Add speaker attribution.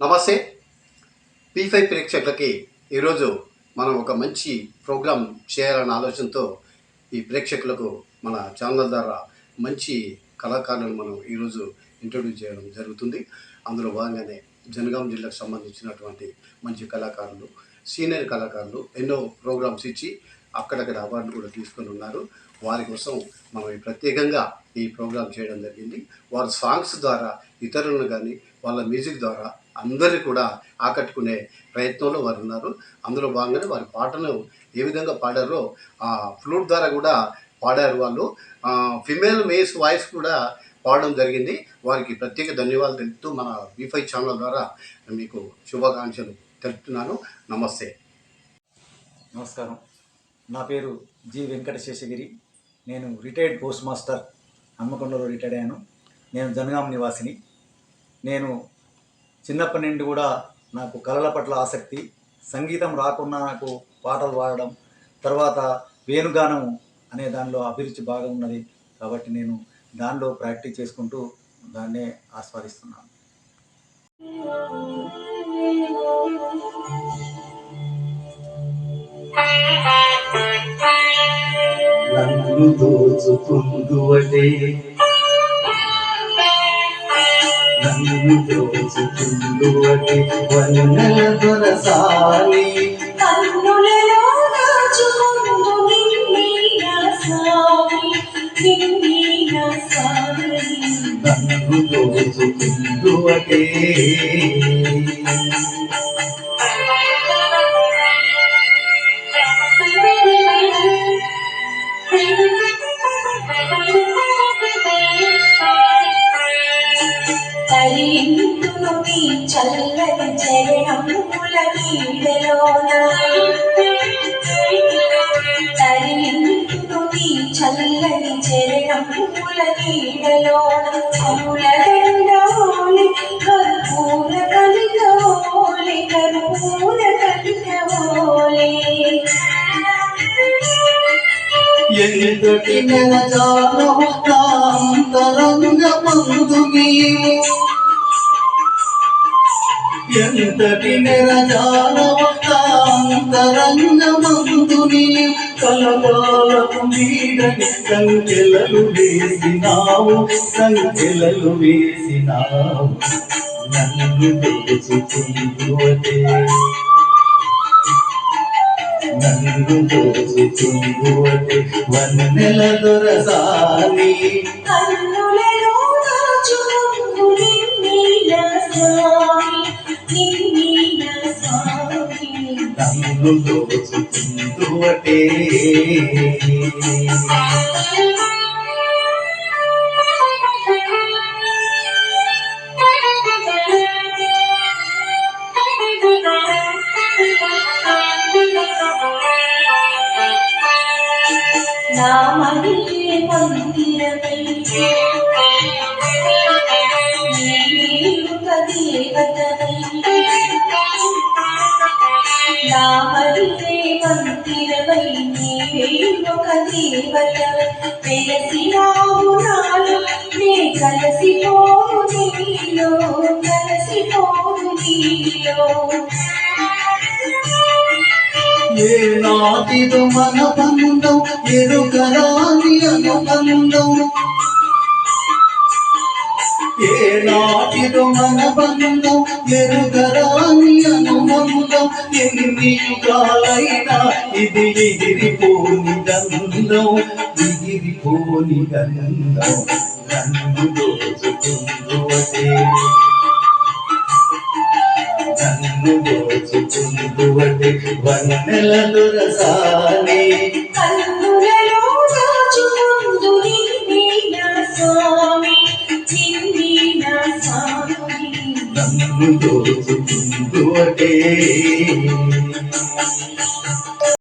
Speaker 1: నమస్తే. P5 ప్రేక్షకులకి ఈరోజు మనం ఒక మంచి ప్రోగ్రాం చేయాలన్న ఆలోచనతో ఈ ప్రేక్షకులకు మన ఛానల్ ద్వారా మంచి కళాకారులను మనం ఈరోజు ఇంట్రొడ్యూస్ చేయడం జరుగుతుంది. అందులో భాగంగానే జనగాం జిల్లాకు సంబంధించినటువంటి మంచి కళాకారులు, సీనియర్ కళాకారులు ఎన్నో ప్రోగ్రామ్స్ ఇచ్చి అక్కడక్కడ అవార్డులు కూడా తీసుకొని ఉన్నారు. వారి కోసం మనం ప్రత్యేకంగా ఈ ప్రోగ్రాం చేయడం జరిగింది. వారి సాంగ్స్ ద్వారా ఇతరులను కానీ వాళ్ళ మ్యూజిక్ ద్వారా అందరినీ కూడా ఆకట్టుకునే ప్రయత్నంలో వారు ఉన్నారు. అందులో భాగంగానే వారి పాటను ఏ విధంగా పాడారో ఆ ఫ్లూట్ ద్వారా కూడా పాడారు. వాళ్ళు ఫిమేల్ మేల్స్ వాయిస్ కూడా పాడడం జరిగింది. వారికి ప్రత్యేక ధన్యవాదాలు తెలుపుతూ మన B5 ఛానల్ ద్వారా మీకు శుభాకాంక్షలు తెలుపుతున్నాను. నమస్తే.
Speaker 2: నమస్కారం. నా పేరు జి వెంకట శేషగిరి. నేను రిటైర్డ్ పోస్ట్ మాస్టర్, హన్మకొండలో రిటైర్డ్ అయ్యాను. నేను జనగాం నివాసిని. నేను చిన్నప్పటి నుండి కూడా నాకు కళల పట్ల ఆసక్తి. సంగీతం రాకున్నా నాకు పాటలు పాడడం, తర్వాత వేణుగానం అనే దానిలో అభిరుచి బాగా ఉన్నది. కాబట్టి నేను దానిలో ప్రాక్టీస్ చేసుకుంటూ దాన్నే ఆస్వాదిస్తున్నాను.
Speaker 3: నన్ను దోచుకుందువటే, నన్ను దోచుకుందువటే వన్నెల దొరసాని,
Speaker 4: కన్నులలో దాచుకుందు నిన్నీయ స్వామి, నిన్నీయ స్వామి.
Speaker 3: నన్ను దోచుకుందువటే.
Speaker 4: తరింతును నీ చల్లని చరణముల నీడలోన, తరింతును నీ చల్లని చరణముల నీడలోన, పూల దండోలి కర్పూర కలిగోలి, కర్పూర కలిగోలి.
Speaker 3: ఎంతటి నెలజాలము అంతరంగమందు నీవు, ఎంతటి నెలజాలము అంతరంగమందు నీవు, కలకాలపు నీడని సంఖ్యలలు వేసినావు, సంఖ్యలలు వేసినావు. నన్ను దోచుకుందువటే, నన్ను దోచుకుందువటే వన్నెల దొరసాని,
Speaker 4: కన్నులలో దాచుకుందు నిన్నీయ స్వామి, నిన్నీయ స్వామి.
Speaker 3: నన్ను దోచుకుందువటే.
Speaker 4: నా మదియే మందిరమై, నీవే ఒక దేవతవై. నా మదియే మందిరమై, నీవే ఒక దేవతవై. వెలసినావు నాలో, నే కలసిపోను నీలో, కలసిపోను నీలో.
Speaker 3: ఏ నాటిదో మన బంధం, ఎరుకరాని అనుబంధం. ఏ నాటిదో మన బంధం, ఎరుకరాని అనుబంధం. ఎన్ని యుగాలైనా ఇది ఎగిరిపోని గంధం, ఎగిరిపోని గంధం. నన్ను దోచుకుందువటే, నన్ను దోచుకుందువటే వన్నెల దొరసాని,
Speaker 4: కన్నులలో దాచుకుందు నిన్నీయ స్వామి, నిన్నీయ స్వామి.
Speaker 3: నన్ను దోచుకుందువటే.